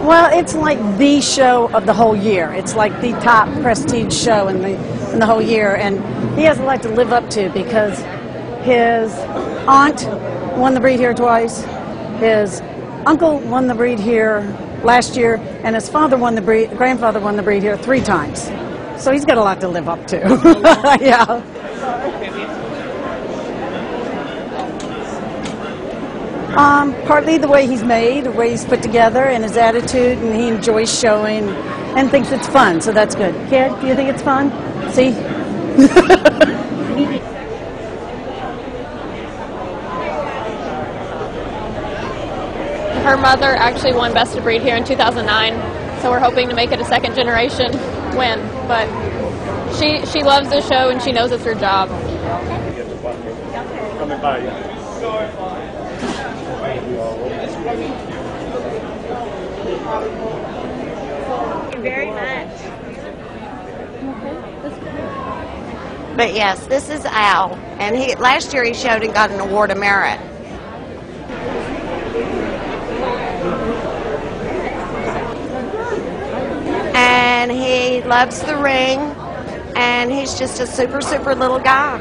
Well, it's like the show of the whole year. It's like the top prestige show in the whole year, and he has a lot to live up to because his aunt won the breed here twice, his uncle won the breed here last year, and his father won the breed, grandfather won the breed here 3 times. So he's got a lot to live up to. Yeah. Partly the way he's made, the way he's put together, and his attitude, and he enjoys showing and thinks it's fun, so that's good. Kid, do you think it's fun? See? Her mother actually won Best of Breed here in 2009, so we're hoping to make it a second generation win. But she loves the show and she knows it's her job. Coming by. Thank you very much. But yes, this is Al, and last year he showed and got an award of merit. And he loves the ring, and he's just a super, super little guy.